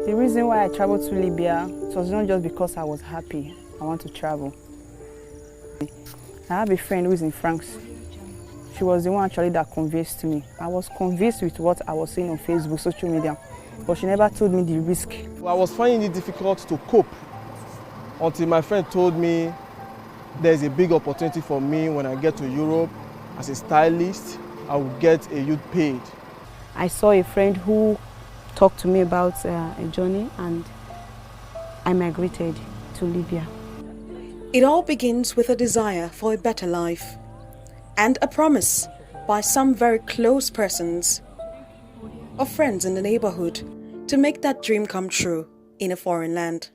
The reason why I traveled to Libya, it was not just because I was happy. I want to travel. I have a friend who is in France. She was the one actually that convinced me. I was convinced with what I was seeing on Facebook, social media, but she never told me the risk. I was finding it difficult to cope until my friend told me there's a big opportunity for me when I get to Europe. As a stylist, I will get a youth paid. I saw a friend who talked to me about a journey, and I migrated to Libya. It all begins with a desire for a better life and a promise by some very close persons or friends in the neighborhood to make that dream come true in a foreign land.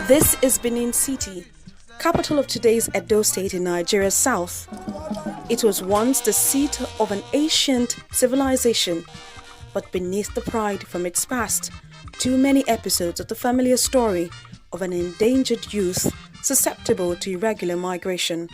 This is Benin City, capital of today's Edo State in Nigeria's south. It was once the seat of an ancient civilization, but beneath the pride from its past, too many episodes of the familiar story of an endangered youth susceptible to irregular migration.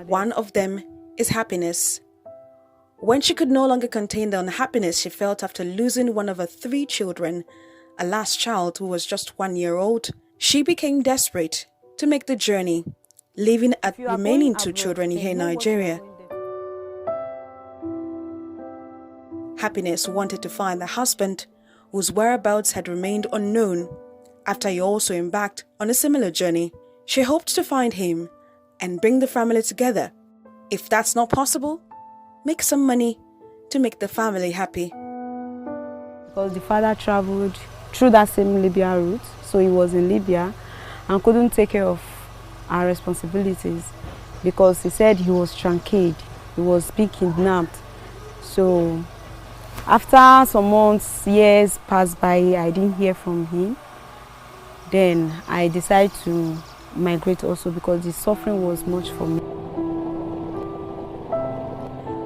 One of them is happiness. When she could no longer contain the unhappiness she felt after losing one of her 3 children, a last child who was just 1 year old, she became desperate to make the journey, leaving her remaining 2 children here in Nigeria. Happiness wanted to find a husband whose whereabouts had remained unknown after he also embarked on a similar journey. She hoped to find him and bring the family together. If that's not possible, make some money to make the family happy. Because the father traveled through that same Libya route, so he was in Libya and couldn't take care of our responsibilities because he said he was truncated, he was being kidnapped. So after some months, years passed by, I didn't hear from him. Then I decided to migrate also because the suffering was much for me.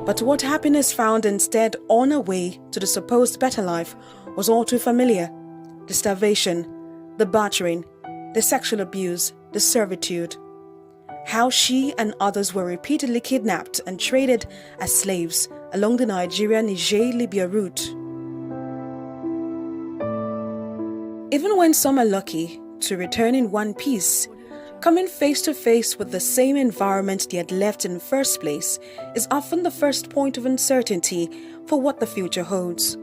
But what happiness found instead on her way to the supposed better life was all too familiar. The starvation, the battering, the sexual abuse, the servitude. How she and others were repeatedly kidnapped and traded as slaves along the Nigeria-Niger-Libya route. Even when some are lucky to return in one piece, coming face to face with the same environment they had left in the first place is often the first point of uncertainty for what the future holds.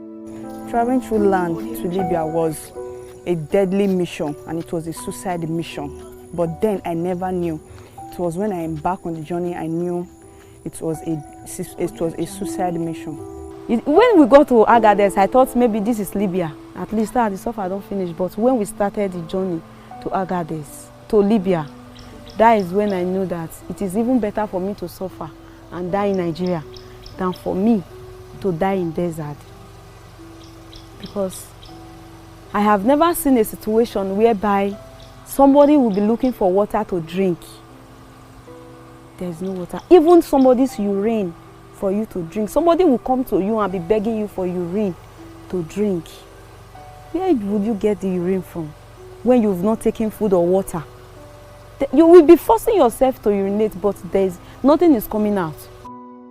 Traveling through land to Libya was a deadly mission, and it was a suicide mission. But then I never knew. It was when I embarked on the journey I knew it was a suicide mission. When we got to Agadez, I thought maybe this is Libya. At least the suffer don't finish. But when we started the journey to Agadez, to Libya, that is when I knew that it is even better for me to suffer and die in Nigeria than for me to die in desert. Because I have never seen a situation whereby somebody will be looking for water to drink. There is no water. Even somebody's urine for you to drink. Somebody will come to you and be begging you for urine to drink. Where would you get the urine from when you've not taken food or water? You will be forcing yourself to urinate, but nothing is coming out.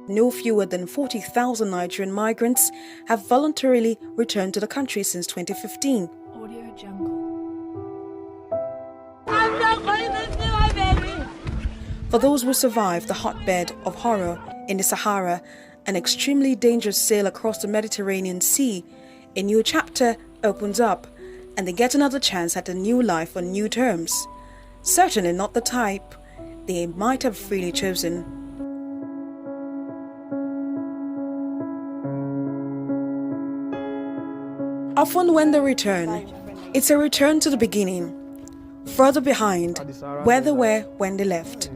No fewer than 40,000 Nigerian migrants have voluntarily returned to the country since 2015. Audio Jungle. For those who survive the hotbed of horror in the Sahara, an extremely dangerous sail across the Mediterranean Sea, a new chapter opens up and they get another chance at a new life on new terms. Certainly not the type they might have freely chosen. Often when they return, it's a return to the beginning, further behind where they were when they left.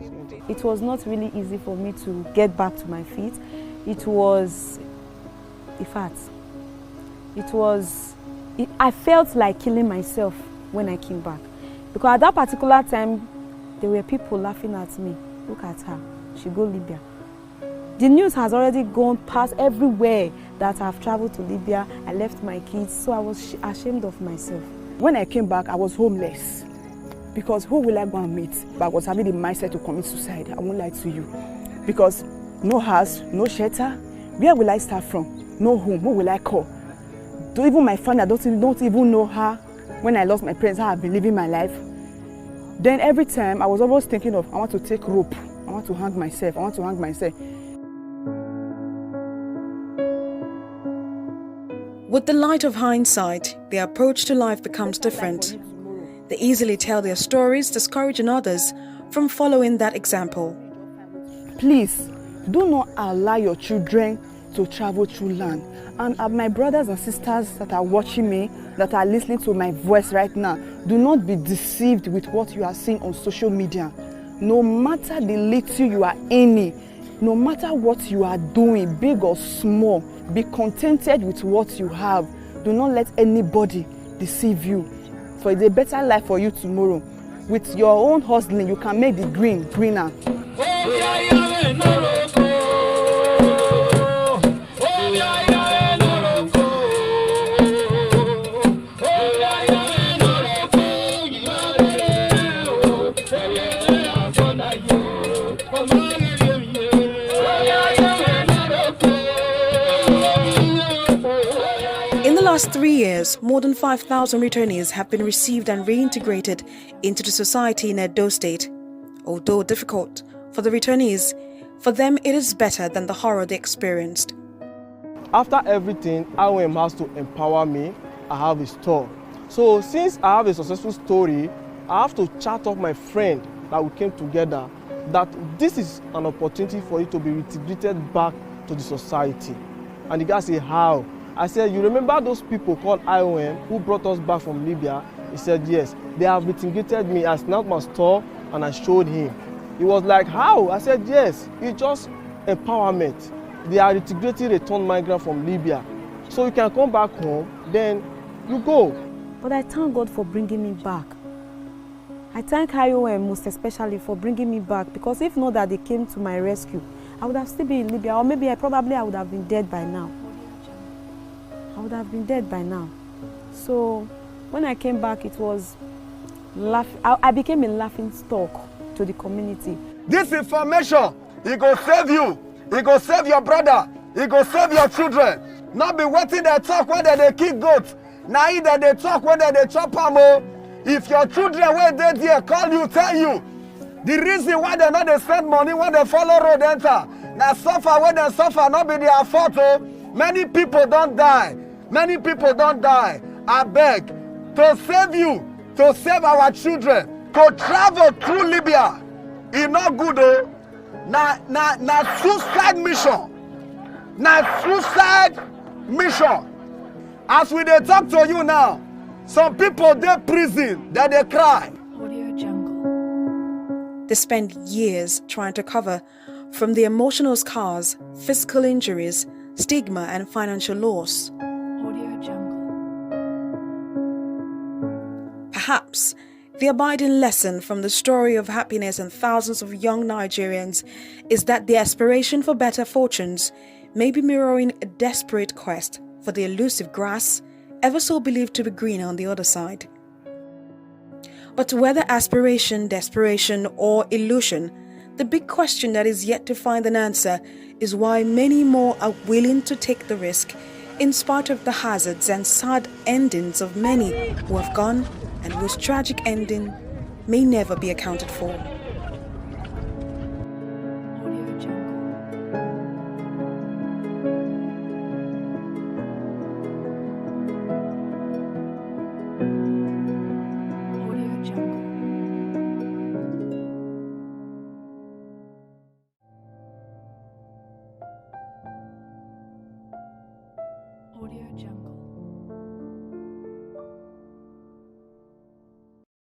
It was not really easy for me to get back to my feet. It was, in fact, I felt like killing myself when I came back. Because at that particular time, there were people laughing at me. Look at her, she go Libya. The news has already gone past everywhere that I've traveled to Libya. I left my kids, so I was ashamed of myself. When I came back, I was homeless. Because who will I go and meet? But I was having the mindset to commit suicide. I won't lie to you. Because no house, no shelter. Where will I start from? No home. Who will I call? Even my family, I don't even know her. When I lost my parents, how I've been living my life. Then every time, I was always thinking of, I want to take rope. I want to hang myself. I want to hang myself. With the light of hindsight, their approach to life becomes different. They easily tell their stories, discouraging others from following that example. Please, do not allow your children to travel through land. And my brothers and sisters that are watching me, that are listening to my voice right now, do not be deceived with what you are seeing on social media. No matter the little you are earning, no matter what you are doing, big or small, be contented with what you have. Do not let anybody deceive you. For it's a better life for you tomorrow. With your own hustling, you can make the green greener. In the last 3 years, more than 5,000 returnees have been received and reintegrated into the society in Edo State. Although difficult for the returnees, for them it is better than the horror they experienced. After everything, IOM has to empower me. I have a store. So since I have a successful story, I have to chat up my friend that we came together that this is an opportunity for you to be reintegrated back to the society. And the guy said, how? I said, you remember those people called IOM who brought us back from Libya? He said, yes. They have reintegrated me. I snapped my store and I showed him. He was like, how? I said, yes. It's just empowerment. They are reintegrating returned migrants from Libya. So you can come back home, then you go. But I thank God for bringing me back. I thank IOM most especially for bringing me back, because if not that they came to my rescue, I would have still been in Libya, or maybe I would have been dead by now. I would have been dead by now. So when I came back, it was I became a laughing stock to the community. This information, it go save you. It go save your brother. It go save your children. Not be waiting they talk whether they kick goats. Now either they talk whether they chop ammo. If your children were dead here, call you, tell you. The reason why they not they spend money when they follow road enter. Now suffer when they suffer, not be their fault. Many people don't die. Many people don't die. I beg to save you, to save our children, to travel through Libya. It's not good though. Na suicide mission. Na suicide mission. As we dey talk to you now, some people dey prison, they cry. They spend years trying to recover from the emotional scars, physical injuries, stigma and financial loss. Perhaps the abiding lesson from the story of happiness and thousands of young Nigerians is that the aspiration for better fortunes may be mirroring a desperate quest for the elusive grass, ever so believed to be greener on the other side. But whether aspiration, desperation, or illusion, the big question that is yet to find an answer is why many more are willing to take the risk in spite of the hazards and sad endings of many who have gone and whose tragic ending may never be accounted for. Audio Jungle.